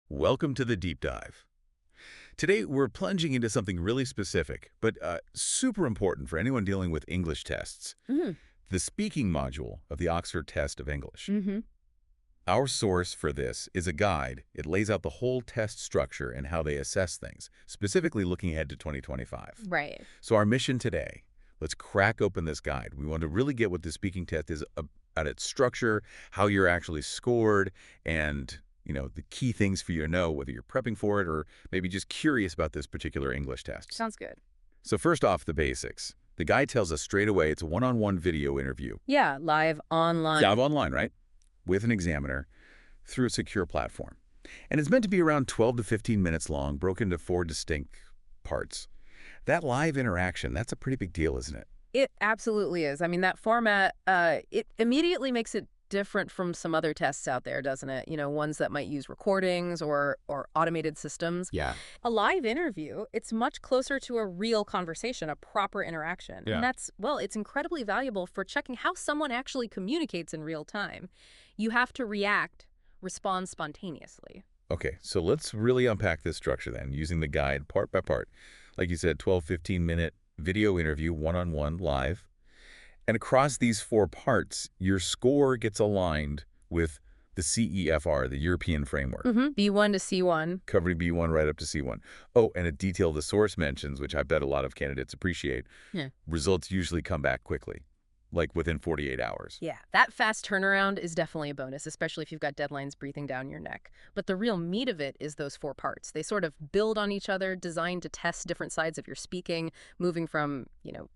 Welcome to the deep dive. Today, we're plunging into something really specific, but super important for anyone dealing with English tests, Mm. the speaking module of the Oxford Test of English. Mm-hmm. Our source for this is a guide. It lays out the whole test structure and how they assess things, specifically looking ahead to 2025. Right. So our mission today, let's crack open this guide. We want to really get what the speaking test is about, its structure, how you're actually scored, and the key things for you to know, whether you're prepping for it or maybe just curious about this particular English test. Sounds good. So first off, the basics. The guide tells us straight away it's a one-on-one video interview. Yeah, live online. Live online, right? With an examiner through a secure platform. And it's meant to be around 12 to 15 minutes long, broken into 4 distinct parts. That live interaction, that's a pretty big deal, isn't it? It absolutely is. I mean, that format, it immediately makes it different from some other tests out there, doesn't it? Ones that might use recordings or automated systems. Yeah. A live interview, it's much closer to a real conversation, a proper interaction. Yeah. And it's incredibly valuable for checking how someone actually communicates in real time. You have to respond spontaneously. Okay, so let's really unpack this structure then, using the guide part by part. Like you said, 12, 15-minute video interview, one-on-one, live. And across these 4 parts, your score gets aligned with the CEFR, the European framework, B1 to C1. covering B1 right up to C1. Oh, and a detail the source mentions, which I bet a lot of candidates appreciate. Yeah. Results usually come back quickly, like within 48 hours. Yeah, that fast turnaround is definitely a bonus, especially if you've got deadlines breathing down your neck. But the real meat of it is those 4 parts. They sort of build on each other, designed to test different sides of your speaking, moving from,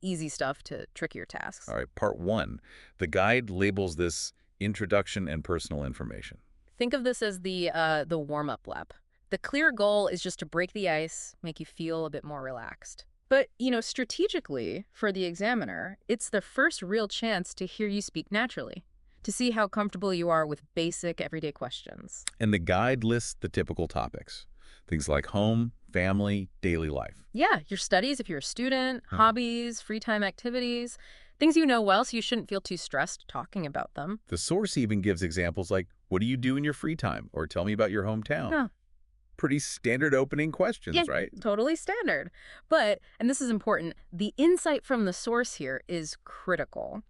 easy stuff to trickier tasks. All right, part 1. The guide labels this introduction and personal information. Think of this as the warm-up lap. The clear goal is just to break the ice, make you feel a bit more relaxed. But, strategically, for the examiner, it's the first real chance to hear you speak naturally, to see how comfortable you are with basic, everyday questions. And the guide lists the typical topics, things like home, family, daily life. Yeah, your studies if you're a student, hobbies, free time activities, things you know well, so you shouldn't feel too stressed talking about them. The source even gives examples like, what do you do in your free time? Or tell me about your hometown. Yeah. Pretty standard opening questions, Yeah, right? totally standard. But, and this is important, the insight from the source here is critical.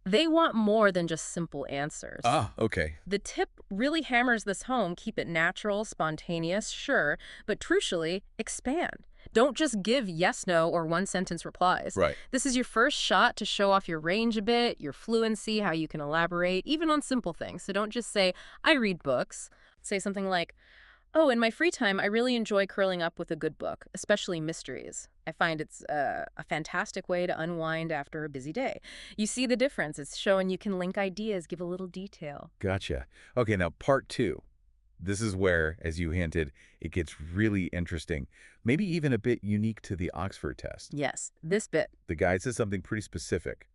They want more than just simple answers. Ah, okay. The tip really hammers this home. Keep it natural, spontaneous, sure, but crucially, expand. Don't just give yes, no, or one-sentence replies. Right. This is your first shot to show off your range a bit, your fluency, how you can elaborate, even on simple things. So don't just say, I read books. Say something like, oh, in my free time, I really enjoy curling up with a good book, especially mysteries. I find it's a fantastic way to unwind after a busy day. You see the difference. It's showing you can link ideas, give a little detail. Gotcha. Okay, now part 2. This is where, as you hinted, it gets really interesting, maybe even a bit unique to the Oxford test. Yes, this bit. The guide says something pretty specific.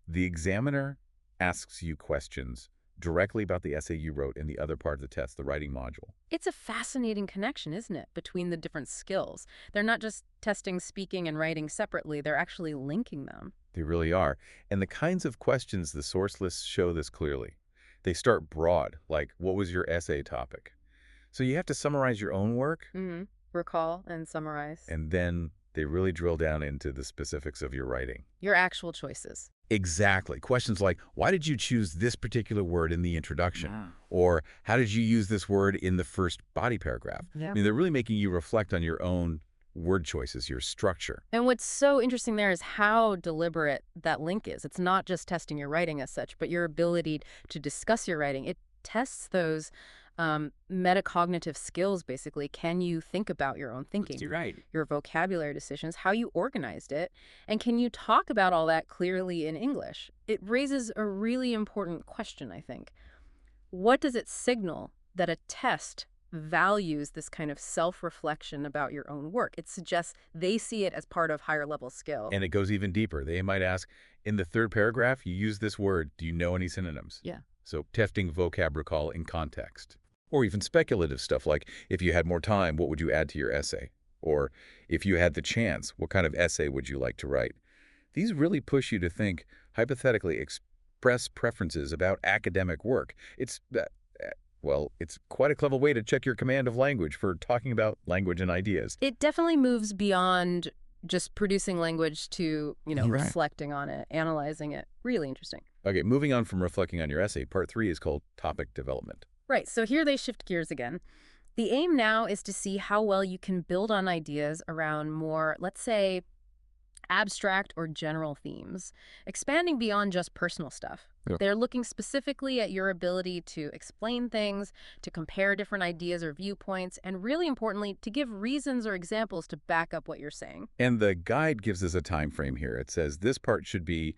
The examiner asks you questions directly about the essay you wrote in the other part of the test, the writing module. It's a fascinating connection, isn't it, between the different skills? They're not just testing speaking and writing separately, they're actually linking them. They really are. And the kinds of questions the source lists show this clearly. They start broad, like, what was your essay topic? So you have to summarize your own work. Recall and summarize. And then they really drill down into the specifics of your writing. Your actual choices. Exactly. Questions like, why did you choose this particular word in the introduction? Or how did you use this word in the first body paragraph? Yeah. I mean, they're really making you reflect on your own word choices, your structure. And what's so interesting there is how deliberate that link is. It's not just testing your writing as such, but your ability to discuss your writing. It tests those metacognitive skills, basically. Can you think about your own thinking? You're right. Your vocabulary decisions, how you organized it, and can you talk about all that clearly in English? It raises a really important question, I think. What does it signal that a test values this kind of self-reflection about your own work? It suggests they see it as part of higher level skill. And it goes even deeper. They might ask, in the 3rd paragraph, you use this word. Do you know any synonyms? Yeah. So testing vocab recall in context. Or even speculative stuff like, if you had more time, what would you add to your essay? Or if you had the chance, what kind of essay would you like to write? These really push you to think, hypothetically, express preferences about academic work. It's Well, it's quite a clever way to check your command of language for talking about language and ideas. It definitely moves beyond just producing language to, Right. reflecting on it, analyzing it. Really interesting. Okay, moving on from reflecting on your essay, part 3 is called topic development. Right, so here they shift gears again. The aim now is to see how well you can build on ideas around more, let's say, abstract or general themes, expanding beyond just personal stuff. Yeah. They're looking specifically at your ability to explain things, to compare different ideas or viewpoints, and really importantly, to give reasons or examples to back up what you're saying. And the guide gives us a time frame here. It says this part should be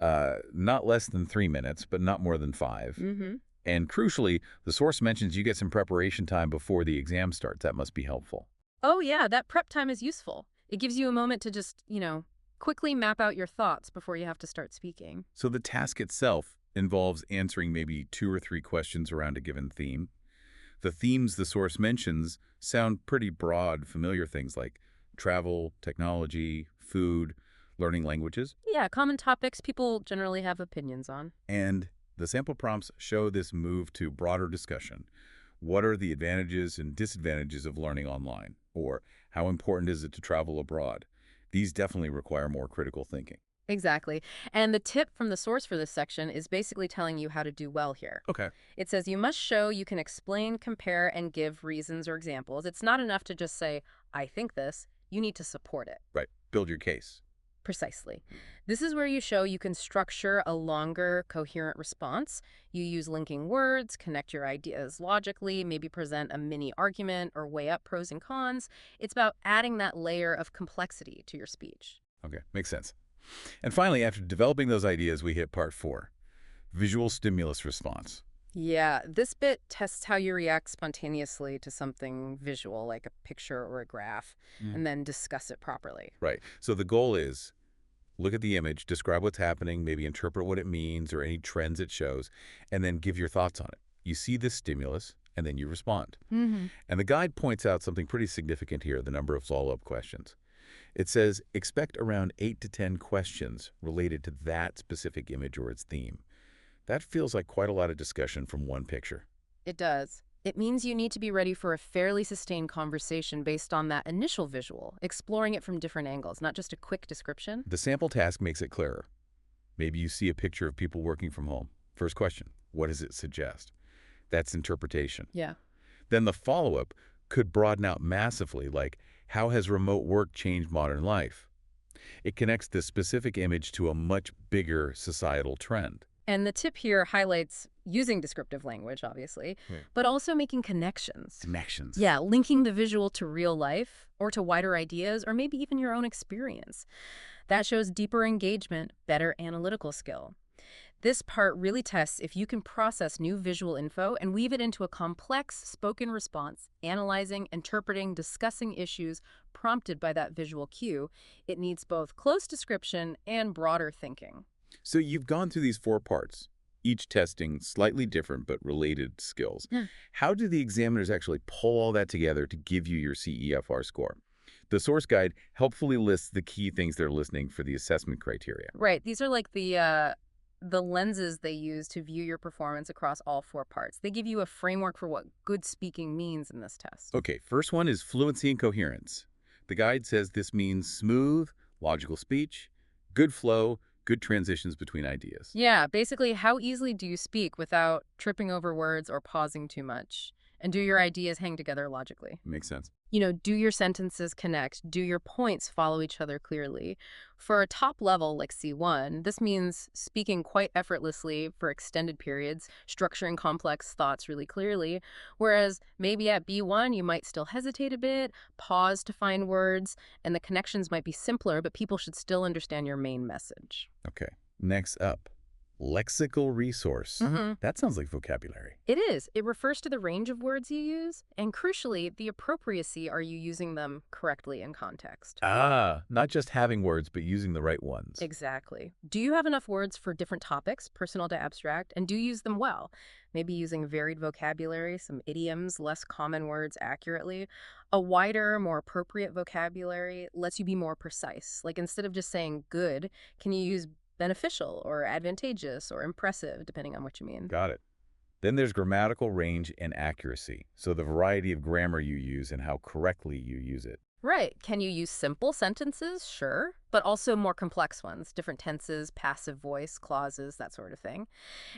not less than 3 minutes, but not more than 5. Mm-hmm. And crucially, the source mentions you get some preparation time before the exam starts. That must be helpful. Oh, yeah, that prep time is useful. It gives you a moment to just, quickly map out your thoughts before you have to start speaking. So the task itself involves answering maybe 2 or 3 questions around a given theme. The themes the source mentions sound pretty broad, familiar things like travel, technology, food, learning languages. Yeah, common topics people generally have opinions on. And the sample prompts show this move to broader discussion. What are the advantages and disadvantages of learning online? Or how important is it to travel abroad? These definitely require more critical thinking. Exactly. And the tip from the source for this section is basically telling you how to do well here. Okay. It says you must show you can explain, compare, and give reasons or examples. It's not enough to just say, I think this. You need to support it. Right. Build your case. Precisely. This is where you show you can structure a longer, coherent response. You use linking words, connect your ideas logically, maybe present a mini argument or weigh up pros and cons. It's about adding that layer of complexity to your speech. Okay. Makes sense. And finally, after developing those ideas, we hit part 4, visual stimulus response. Yeah, this bit tests how you react spontaneously to something visual, like a picture or a graph, and then discuss it properly. Right. So the goal is look at the image, describe what's happening, maybe interpret what it means or any trends it shows, and then give your thoughts on it. You see this stimulus, and then you respond. Mm-hmm. And the guide points out something pretty significant here, the number of follow-up questions. It says expect around 8 to 10 questions related to that specific image or its theme. That feels like quite a lot of discussion from one picture. It does. It means you need to be ready for a fairly sustained conversation based on that initial visual, exploring it from different angles, not just a quick description. The sample task makes it clearer. Maybe you see a picture of people working from home. First question, what does it suggest? That's interpretation. Yeah. Then the follow-up could broaden out massively, like how has remote work changed modern life? It connects the specific image to a much bigger societal trend. And the tip here highlights using descriptive language, obviously, but also making connections. Connections. Yeah, linking the visual to real life or to wider ideas or maybe even your own experience. That shows deeper engagement, better analytical skill. This part really tests if you can process new visual info and weave it into a complex spoken response, analyzing, interpreting, discussing issues prompted by that visual cue. It needs both close description and broader thinking. So you've gone through these 4 parts, each testing slightly different but related skills. Yeah. How do the examiners actually pull all that together to give you your CEFR score? The source guide helpfully lists the key things they're listening for the assessment criteria. Right. These are like the lenses they use to view your performance across all 4 parts. They give you a framework for what good speaking means in this test. Okay, first one is fluency and coherence. The guide says this means smooth, logical speech, good flow, good transitions between ideas. Yeah, basically, how easily do you speak without tripping over words or pausing too much? And do your ideas hang together logically? Makes sense. Do your sentences connect? Do your points follow each other clearly? For a top level like C1, this means speaking quite effortlessly for extended periods, structuring complex thoughts really clearly, whereas maybe at B1 you might still hesitate a bit, pause to find words, and the connections might be simpler, but people should still understand your main message. Okay, next up, lexical resource. That sounds like vocabulary. It is. It refers to the range of words you use, and crucially, the appropriacy. Are you using them correctly in context? Not just having words, but using the right ones. Exactly. Do you have enough words for different topics, personal to abstract, and do you use them well? Maybe using varied vocabulary, some idioms, less common words accurately. A wider, more appropriate vocabulary lets you be more precise. Like instead of just saying good, can you use beneficial or advantageous or impressive, depending on what you mean? Got it. Then there's grammatical range and accuracy, so the variety of grammar you use and how correctly you use it. Right. Can you use simple sentences? Sure. But also more complex ones, different tenses, passive voice, clauses, that sort of thing.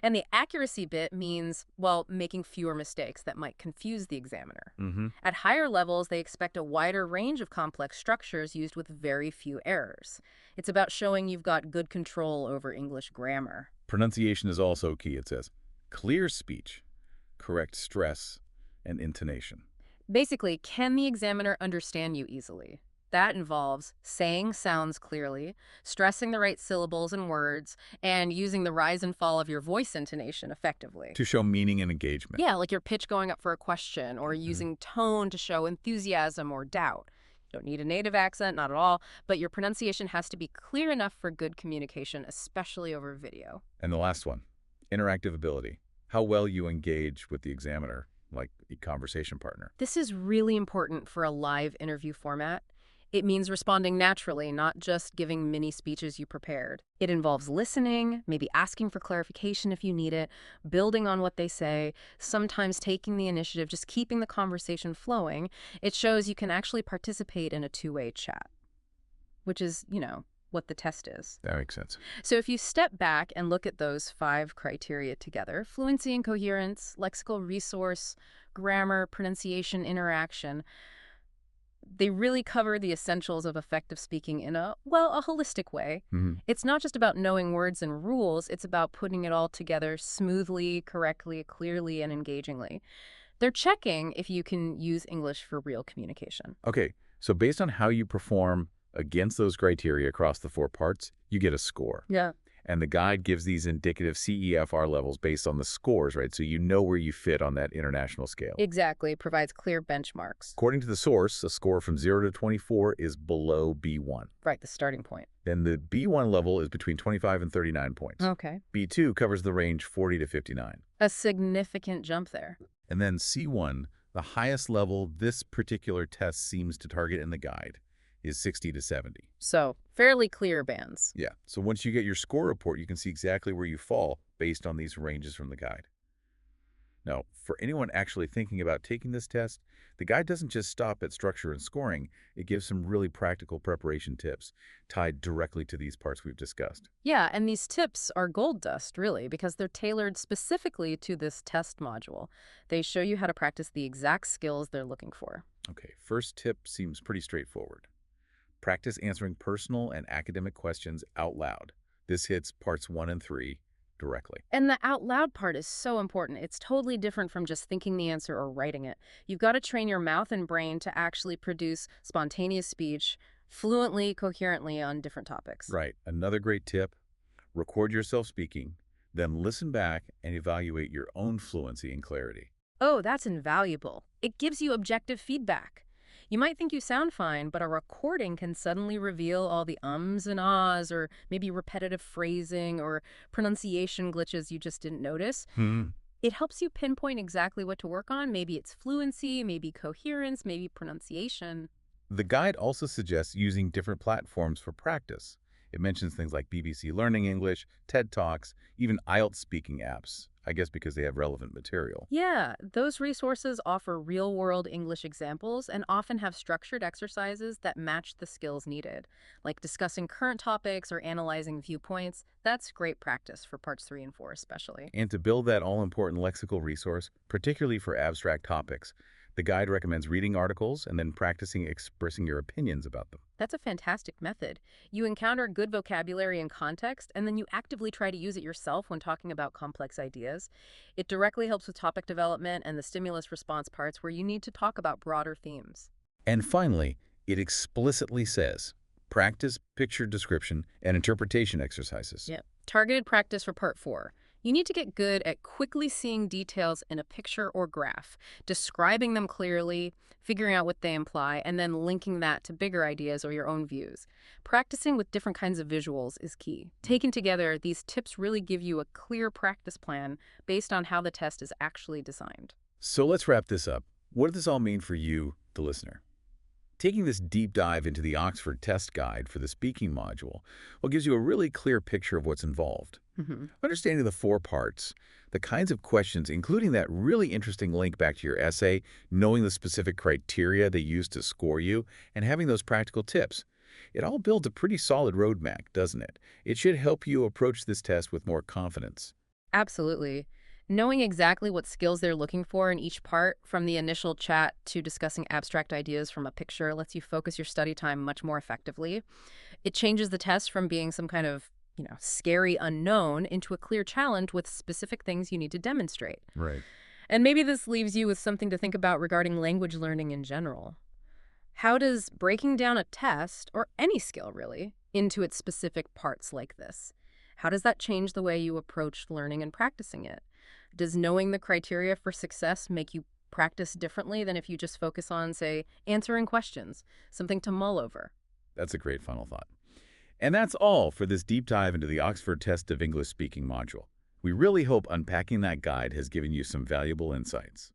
And the accuracy bit means, well, making fewer mistakes that might confuse the examiner. Hmm. At higher levels, they expect a wider range of complex structures used with very few errors. It's about showing you've got good control over English grammar. Pronunciation is also key, it says. Clear speech, correct stress, and intonation. Basically, can the examiner understand you easily? That involves saying sounds clearly, stressing the right syllables and words, and using the rise and fall of your voice intonation effectively. To show meaning and engagement. Yeah, like your pitch going up for a question, or Mhm. using tone to show enthusiasm or doubt. You don't need a native accent, not at all, but your pronunciation has to be clear enough for good communication, especially over video. And the last one, interactive ability. How well you engage with the examiner, like a conversation partner. This is really important for a live interview format. It means responding naturally, not just giving mini speeches you prepared. It involves listening, maybe asking for clarification if you need it, building on what they say, sometimes taking the initiative, just keeping the conversation flowing. It shows you can actually participate in a two-way chat, which is, what the test is. That makes sense. So if you step back and look at those 5 criteria together, fluency and coherence, lexical resource, grammar, pronunciation, interaction, they really cover the essentials of effective speaking in a holistic way. Hmm. It's not just about knowing words and rules, it's about putting it all together smoothly, correctly, clearly, and engagingly. They're checking if you can use English for real communication. Okay, so based on how you perform against those criteria across the 4 parts, you get a score. Yeah. And the guide gives these indicative CEFR levels based on the scores, right? So you know where you fit on that international scale. Exactly. It provides clear benchmarks. According to the source, a score from 0 to 24 is below B1. Right, the starting point. Then the B1 level is between 25 and 39 points. Okay. B2 covers the range 40 to 59. A significant jump there. And then C1, the highest level this particular test seems to target in the guide, is 60 to 70. So, fairly clear bands. Yeah, so once you get your score report, you can see exactly where you fall based on these ranges from the guide. Now, for anyone actually thinking about taking this test, the guide doesn't just stop at structure and scoring. It gives some really practical preparation tips tied directly to these parts we've discussed. Yeah, and these tips are gold dust, really, because they're tailored specifically to this test module. They show you how to practice the exact skills they're looking for. Okay, first tip seems pretty straightforward. Practice answering personal and academic questions out loud. This hits parts 1 and 3 directly. And the out loud part is so important. It's totally different from just thinking the answer or writing it. You've got to train your mouth and brain to actually produce spontaneous speech fluently, coherently on different topics. Right. Another great tip, record yourself speaking, then listen back and evaluate your own fluency and clarity. Oh, that's invaluable. It gives you objective feedback. You might think you sound fine, but a recording can suddenly reveal all the ums and ahs, or maybe repetitive phrasing or pronunciation glitches you just didn't notice. It helps you pinpoint exactly what to work on. Maybe it's fluency, maybe coherence, maybe pronunciation. The guide also suggests using different platforms for practice. It mentions things like BBC Learning English, TED Talks, even IELTS speaking apps, I guess because they have relevant material. Yeah, those resources offer real-world English examples and often have structured exercises that match the skills needed, like discussing current topics or analyzing viewpoints. That's great practice for parts 3 and 4 especially. And to build that all-important lexical resource, particularly for abstract topics, the guide recommends reading articles and then practicing expressing your opinions about them. That's a fantastic method. You encounter good vocabulary and context, and then you actively try to use it yourself when talking about complex ideas. It directly helps with topic development and the stimulus response parts where you need to talk about broader themes. And finally, it explicitly says, practice picture description and interpretation exercises. Yep. Targeted practice for part 4. You need to get good at quickly seeing details in a picture or graph, describing them clearly, figuring out what they imply, and then linking that to bigger ideas or your own views. Practicing with different kinds of visuals is key. Taken together, these tips really give you a clear practice plan based on how the test is actually designed. So let's wrap this up. What does this all mean for you, the listener? Taking this deep dive into the Oxford Test Guide for the speaking module gives you a really clear picture of what's involved. Hmm. Understanding the four parts, the kinds of questions, including that really interesting link back to your essay, knowing the specific criteria they use to score you, and having those practical tips. It all builds a pretty solid roadmap, doesn't it? It should help you approach this test with more confidence. Absolutely. Knowing exactly what skills they're looking for in each part, from the initial chat to discussing abstract ideas from a picture, lets you focus your study time much more effectively. It changes the test from being some kind of, scary unknown into a clear challenge with specific things you need to demonstrate. Right. And maybe this leaves you with something to think about regarding language learning in general. How does breaking down a test, or any skill really, into its specific parts like this, how does that change the way you approach learning and practicing it? Does knowing the criteria for success make you practice differently than if you just focus on, say, answering questions, something to mull over? That's a great final thought. And that's all for this deep dive into the Oxford Test of English Speaking module. We really hope unpacking that guide has given you some valuable insights.